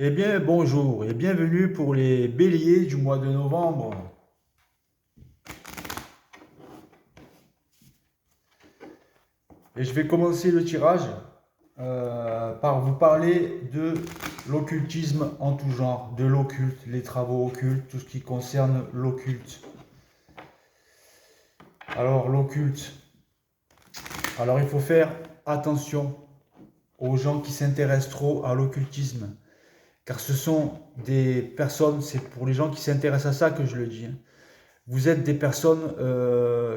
Eh bien, bonjour et bienvenue pour les béliers du mois de novembre. Et je vais commencer le tirage par vous parler de l'occultisme en tout genre, de l'occulte, les travaux occultes, tout ce qui concerne l'occulte. Alors, l'occulte. Alors, il faut faire attention aux gens qui s'intéressent trop à l'occultisme. Car ce sont des personnes, c'est pour les gens qui s'intéressent à ça que je le dis, hein. Vous êtes des personnes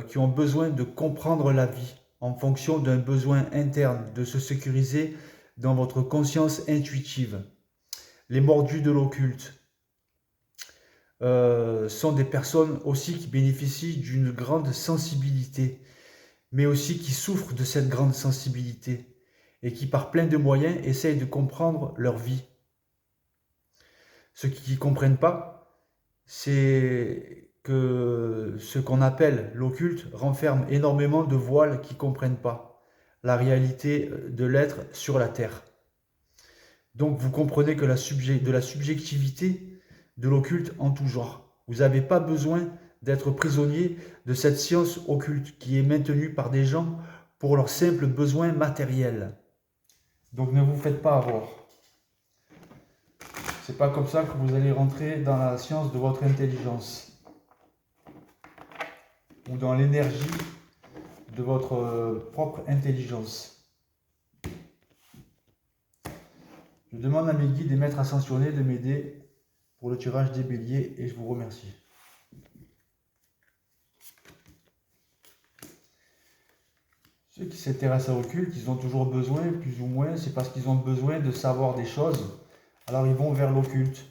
qui ont besoin de comprendre la vie en fonction d'un besoin interne, de se sécuriser dans votre conscience intuitive. Les mordus de l'occulte sont des personnes aussi qui bénéficient d'une grande sensibilité, mais aussi qui souffrent de cette grande sensibilité et qui par plein de moyens essayent de comprendre leur vie. Ceux qui ne comprennent pas, c'est que ce qu'on appelle l'occulte renferme énormément de voiles qui ne comprennent pas la réalité de l'être sur la Terre. Donc vous comprenez que de la subjectivité de l'occulte en tout genre. Vous n'avez pas besoin d'être prisonnier de cette science occulte qui est maintenue par des gens pour leurs simples besoins matériels. Donc ne vous faites pas avoir. C'est pas comme ça que vous allez rentrer dans la science de votre intelligence ou dans l'énergie de votre propre intelligence. Je demande à mes guides et maîtres ascensionnés de m'aider pour le tirage des béliers et je vous remercie. Ceux qui s'intéressent à l'occulte, ils ont toujours besoin, plus ou moins, c'est parce qu'ils ont besoin de savoir des choses. Alors ils vont vers l'occulte.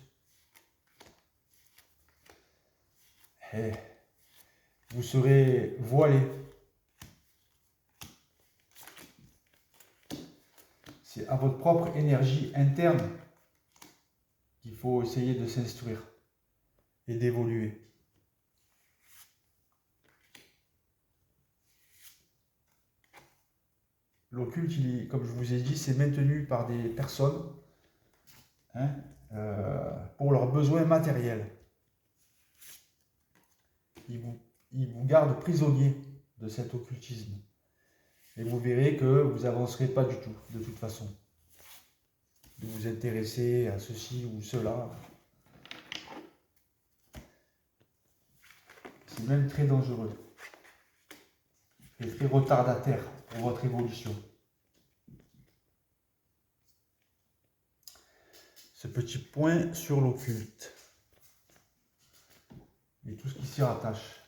Et vous serez voilé. C'est à votre propre énergie interne qu'il faut essayer de s'instruire et d'évoluer. L'occulte, comme je vous ai dit, c'est maintenu par des personnes pour leurs besoins matériels. Ils vous gardent prisonnier de cet occultisme. Et vous verrez que vous n'avancerez pas du tout, de toute façon. De vous intéresser à ceci ou cela. C'est même très dangereux. Et très retardataire pour votre évolution. Ce petit point sur l'occulte. Et tout ce qui s'y rattache.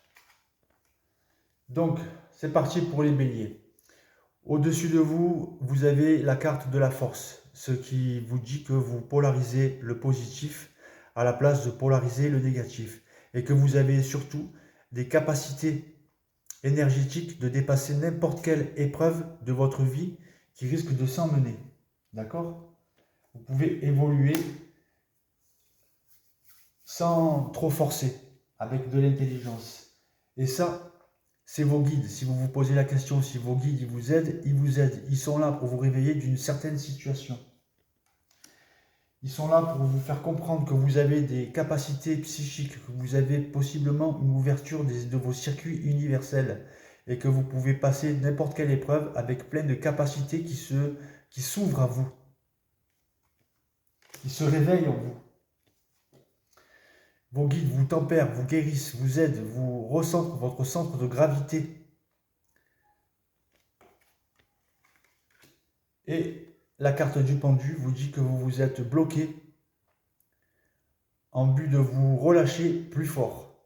Donc, c'est parti pour les béliers. Au-dessus de vous, vous avez la carte de la force, ce qui vous dit que vous polarisez le positif à la place de polariser le négatif. Et que vous avez surtout des capacités énergétiques de dépasser n'importe quelle épreuve de votre vie qui risque de s'emmener. D'accord ? Vous pouvez évoluer sans trop forcer, avec de l'intelligence. Et ça, c'est vos guides. Si vous vous posez la question, si vos guides ils vous aident, ils vous aident. Ils sont là pour vous réveiller d'une certaine situation. Ils sont là pour vous faire comprendre que vous avez des capacités psychiques, que vous avez possiblement une ouverture de vos circuits universels et que vous pouvez passer n'importe quelle épreuve avec plein de capacités qui s'ouvrent à vous. Ils se réveillent en vous. Vos guides vous tempèrent, vous guérissent, vous aident, vous recentrent votre centre de gravité. Et la carte du pendu vous dit que vous vous êtes bloqué en but de vous relâcher plus fort.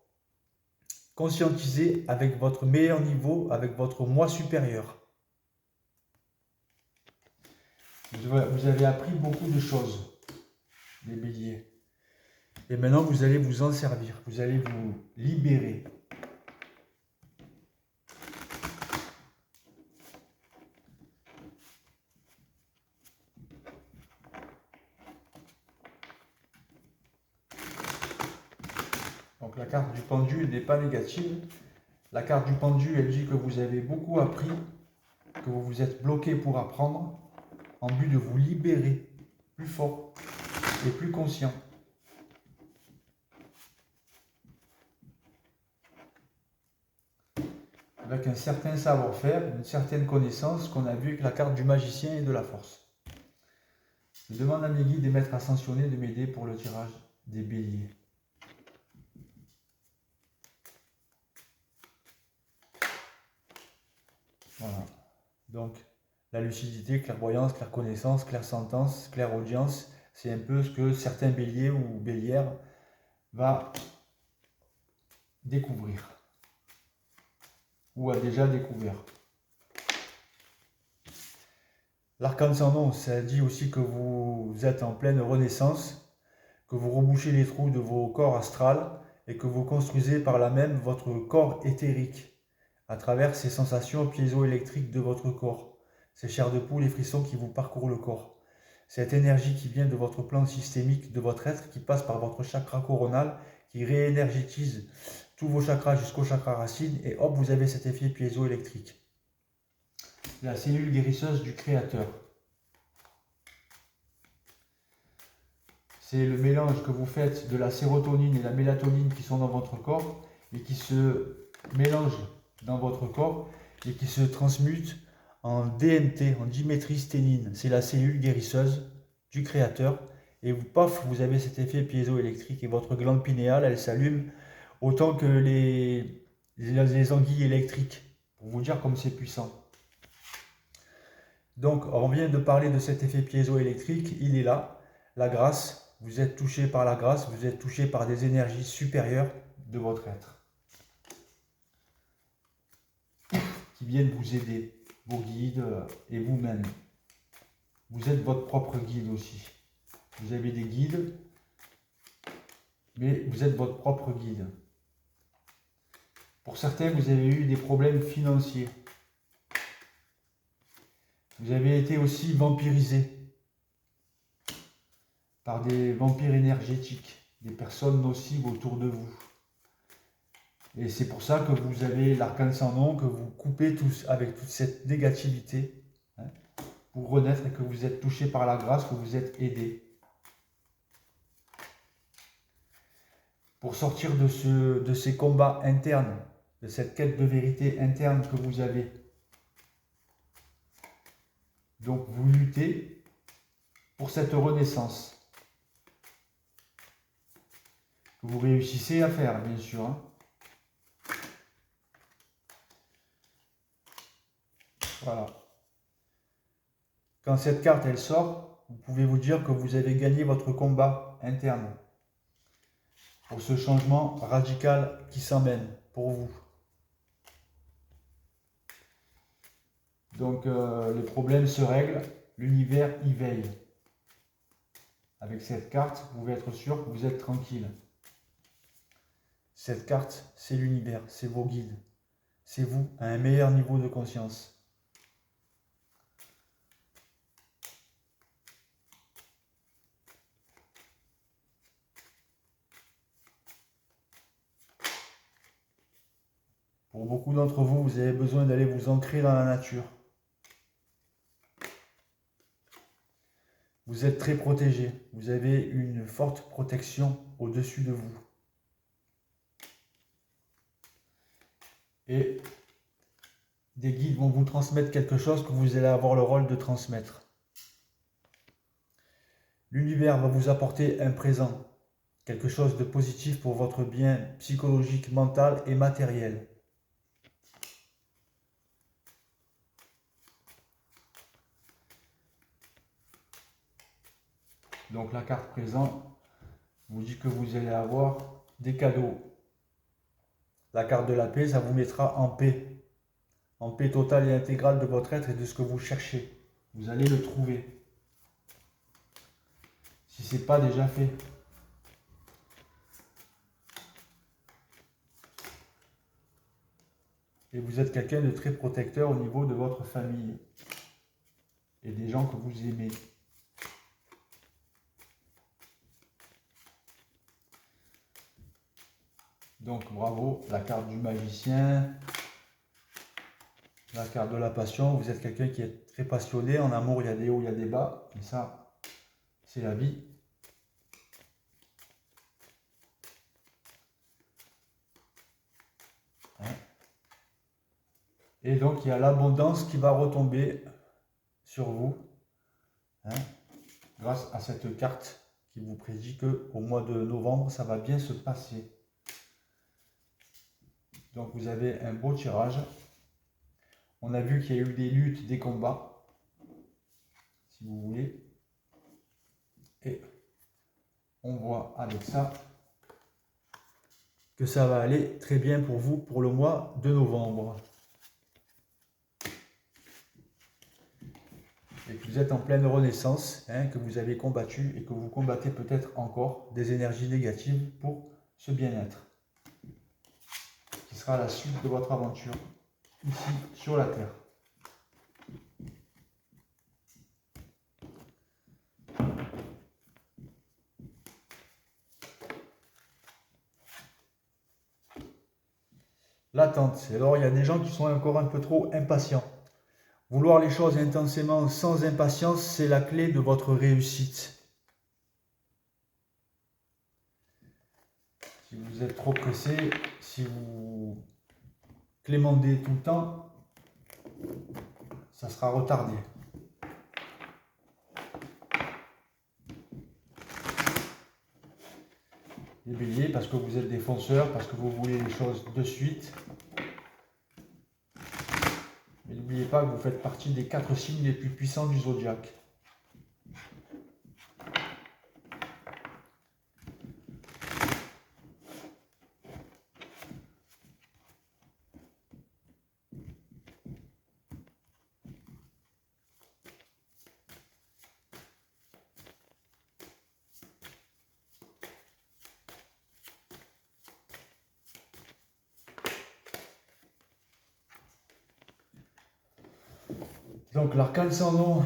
Conscientisez avec votre meilleur niveau, avec votre moi supérieur. Vous avez appris beaucoup de choses, les béliers. Et maintenant, vous allez vous en servir. Vous allez vous libérer. Donc la carte du pendu n'est pas négative. La carte du pendu, elle dit que vous avez beaucoup appris, que vous vous êtes bloqué pour apprendre, en but de vous libérer plus fort. et plus conscient. Avec un certain savoir-faire, une certaine connaissance qu'on a vu avec la carte du magicien et de la force. Je demande à mes guides et maîtres ascensionnés de m'aider pour le tirage des béliers. Voilà. Donc, la lucidité, clairvoyance, clairconnaissance, clairsentence, clairaudience, c'est un peu ce que certains béliers ou bélières va découvrir ou a déjà découvert. L'arcane sans nom, ça dit aussi que vous êtes en pleine renaissance, que vous rebouchez les trous de vos corps astrales et que vous construisez par là même votre corps éthérique à travers ces sensations piézoélectriques de votre corps, ces chairs de poule et frissons qui vous parcourent le corps. Cette énergie qui vient de votre plan systémique, de votre être, qui passe par votre chakra coronal, qui réénergétise tous vos chakras jusqu'au chakra racine, et hop, vous avez cet effet piézoélectrique. La cellule guérisseuse du créateur. C'est le mélange que vous faites de la sérotonine et la mélatonine qui sont dans votre corps et qui se mélangent dans votre corps et qui se transmutent en DMT, en diméthylsténine. C'est la cellule guérisseuse du créateur. Et vous, paf, vous avez cet effet piézoélectrique et votre glande pinéale, elle s'allume autant que les anguilles électriques, pour vous dire comme c'est puissant. Donc, on vient de parler de cet effet piézoélectrique, il est là, la grâce, vous êtes touché par la grâce, vous êtes touché par des énergies supérieures de votre être, qui viennent vous aider, vos guides et vous-même. Vous êtes votre propre guide aussi. Vous avez des guides, mais vous êtes votre propre guide. Pour certains, vous avez eu des problèmes financiers. Vous avez été aussi vampirisé par des vampires énergétiques, des personnes nocives autour de vous. Et c'est pour ça que vous avez l'arcane sans nom, que vous coupez tous avec toute cette négativité, hein, pour renaître et que vous êtes touché par la grâce, que vous êtes aidé. Pour sortir de ces combats internes, de cette quête de vérité interne que vous avez. Donc vous luttez pour cette renaissance. Que vous réussissez à faire, bien sûr. Hein. Voilà. Quand cette carte, elle sort, vous pouvez vous dire que vous avez gagné votre combat interne. Pour ce changement radical qui s'emmène pour vous. Donc les problèmes se règlent, l'univers y veille. Avec cette carte, vous pouvez être sûr que vous êtes tranquille. Cette carte, c'est l'univers, c'est vos guides. C'est vous à un meilleur niveau de conscience. Pour beaucoup d'entre vous, vous avez besoin d'aller vous ancrer dans la nature. Vous êtes très protégé. Vous avez une forte protection au-dessus de vous. Et des guides vont vous transmettre quelque chose que vous allez avoir le rôle de transmettre. L'univers va vous apporter un présent, quelque chose de positif pour votre bien psychologique, mental et matériel. Donc la carte présent vous dit que vous allez avoir des cadeaux. La carte de la paix, ça vous mettra en paix totale et intégrale de votre être et de ce que vous cherchez. Vous allez le trouver. Si ce n'est pas déjà fait. Et vous êtes quelqu'un de très protecteur au niveau de votre famille et des gens que vous aimez. Donc bravo, la carte du magicien, la carte de la passion. Vous êtes quelqu'un qui est très passionné. En amour, il y a des hauts, il y a des bas. Et ça, c'est la vie. Hein. Et donc il y a l'abondance qui va retomber sur vous, hein, grâce à cette carte qui vous prédit qu'au mois de novembre, ça va bien se passer. Donc vous avez un beau tirage. On a vu qu'il y a eu des luttes, des combats, si vous voulez. Et on voit avec ça que ça va aller très bien pour vous pour le mois de novembre. Et que vous êtes en pleine renaissance, hein, que vous avez combattu et que vous combattez peut-être encore des énergies négatives pour ce bien-être, qui sera la suite de votre aventure ici sur la Terre. L'attente. Alors il y a des gens qui sont encore un peu trop impatients. Vouloir les choses intensément sans impatience, c'est la clé de votre réussite. Si vous êtes trop pressé, si vous clémendez tout le temps, ça sera retardé. Les béliers, parce que vous êtes des fonceurs, parce que vous voulez les choses de suite. Mais n'oubliez pas que vous faites partie des 4 signes les plus puissants du zodiaque. Donc l'arcane sans nom.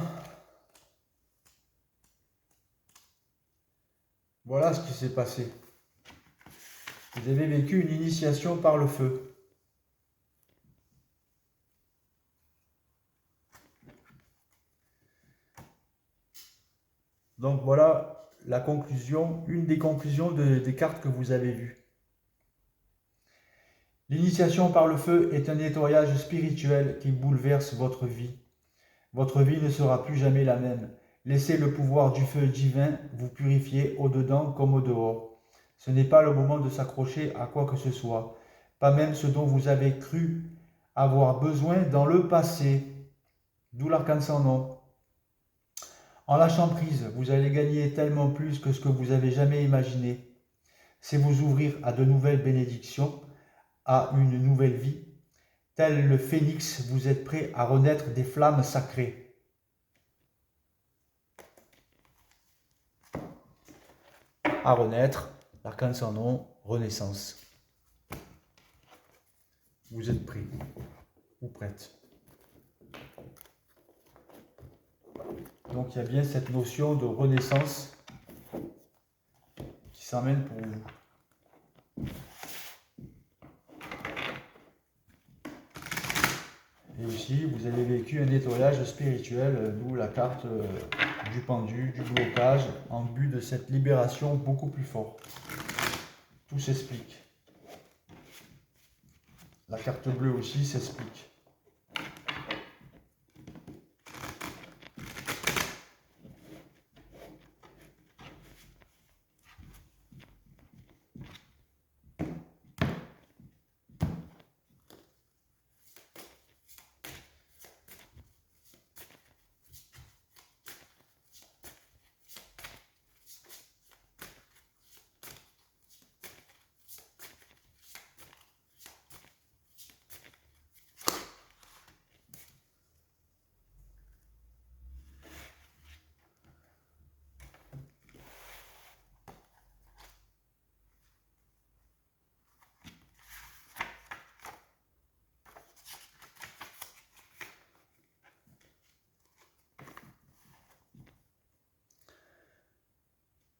Voilà ce qui s'est passé. Vous avez vécu une initiation par le feu. Donc voilà la conclusion, une des conclusions des cartes que vous avez vues. L'initiation par le feu est un nettoyage spirituel qui bouleverse votre vie. Votre vie ne sera plus jamais la même. Laissez le pouvoir du feu divin vous purifier au-dedans comme au dehors. Ce n'est pas le moment de s'accrocher à quoi que ce soit, pas même ce dont vous avez cru avoir besoin dans le passé. D'où l'arcane sans nom. En lâchant prise, vous allez gagner tellement plus que ce que vous avez jamais imaginé. C'est vous ouvrir à de nouvelles bénédictions, à une nouvelle vie. Tel le phénix, vous êtes prêt à renaître des flammes sacrées. À renaître, l'arcane sans nom, renaissance. Vous êtes prêts ou prêtes. Donc il y a bien cette notion de renaissance qui s'emmène pour vous. Et aussi, vous avez vécu un nettoyage spirituel, d'où la carte du pendu, du blocage, en but de cette libération beaucoup plus fort. Tout s'explique. La carte bleue aussi s'explique.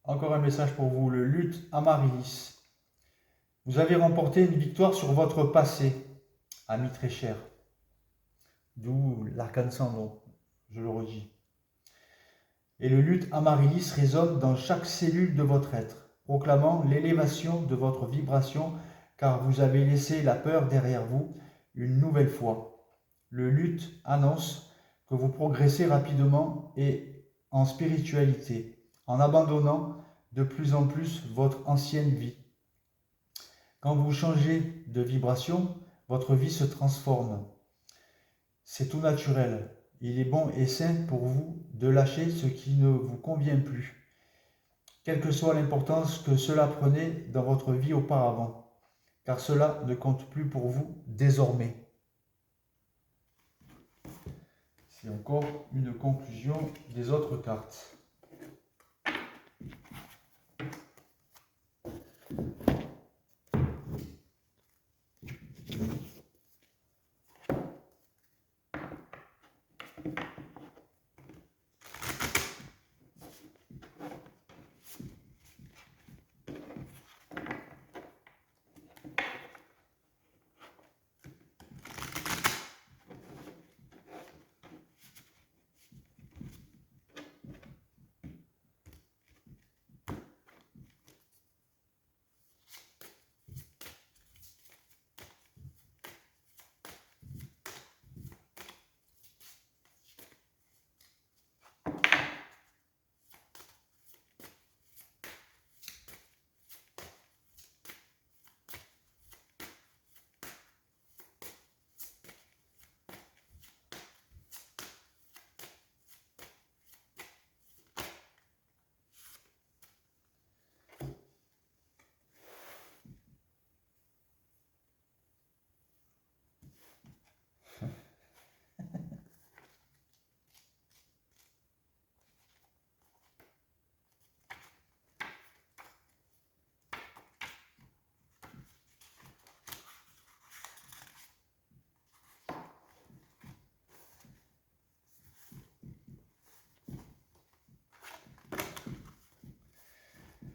Encore un message pour vous, le luth Amaryllis. Vous avez remporté une victoire sur votre passé, ami très cher. D'où l'arcane sans nom, je le redis. Et le luth Amaryllis résonne dans chaque cellule de votre être, proclamant l'élévation de votre vibration, car vous avez laissé la peur derrière vous une nouvelle fois. Le lutte annonce que vous progressez rapidement et en spiritualité, en abandonnant de plus en plus votre ancienne vie. Quand vous changez de vibration, votre vie se transforme. C'est tout naturel. Il est bon et sain pour vous de lâcher ce qui ne vous convient plus, quelle que soit l'importance que cela prenait dans votre vie auparavant, car cela ne compte plus pour vous désormais. C'est encore une conclusion des autres cartes.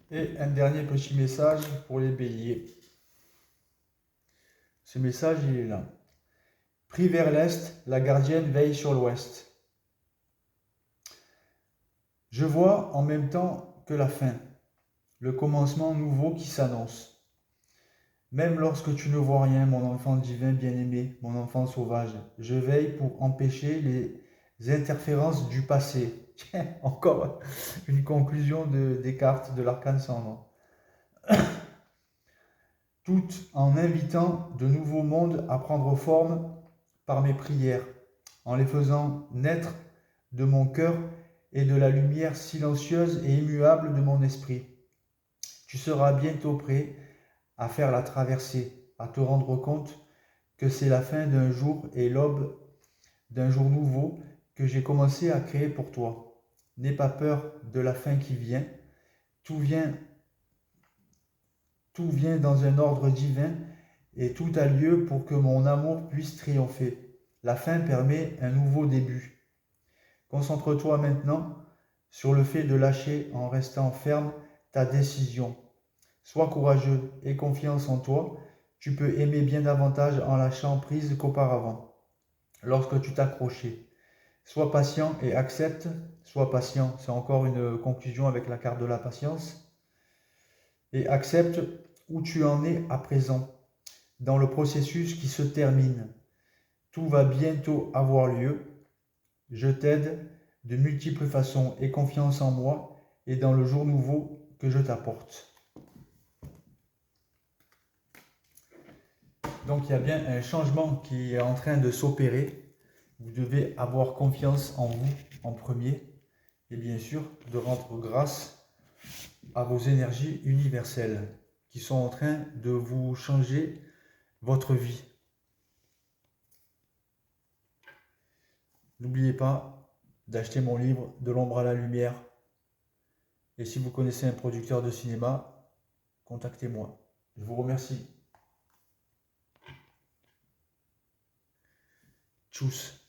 Et un dernier petit message pour les béliers. Ce message, il est là. Pris vers l'est, la gardienne veille sur l'ouest. Je vois en même temps que la fin, le commencement nouveau qui s'annonce. Même lorsque tu ne vois rien, mon enfant divin bien-aimé, mon enfant sauvage, je veille pour empêcher les interférences du passé. Tiens, encore une conclusion des cartes de l'arcane sans nom. Tout en invitant de nouveaux mondes à prendre forme par mes prières, en les faisant naître de mon cœur et de la lumière silencieuse et immuable de mon esprit. Tu seras bientôt prêt à faire la traversée, à te rendre compte que c'est la fin d'un jour et l'aube d'un jour nouveau que j'ai commencé à créer pour toi. N'aie pas peur de la fin qui vient. Tout vient dans un ordre divin et tout a lieu pour que mon amour puisse triompher. La fin permet un nouveau début. Concentre-toi maintenant sur le fait de lâcher en restant ferme ta décision. Sois courageux et confiance en toi. Tu peux aimer bien davantage en lâchant prise qu'auparavant. Lorsque tu t'accrochais, sois patient et accepte. Sois patient, c'est encore une conclusion avec la carte de la patience. Et accepte où tu en es à présent, dans le processus qui se termine. Tout va bientôt avoir lieu. Je t'aide de multiples façons et confiance en moi et dans le jour nouveau que je t'apporte. Donc il y a bien un changement qui est en train de s'opérer. Vous devez avoir confiance en vous en premier et bien sûr de rendre grâce à vos énergies universelles qui sont en train de vous changer votre vie. N'oubliez pas d'acheter mon livre De l'ombre à la lumière. Et si vous connaissez un producteur de cinéma, contactez-moi. Je vous remercie. Tchuss.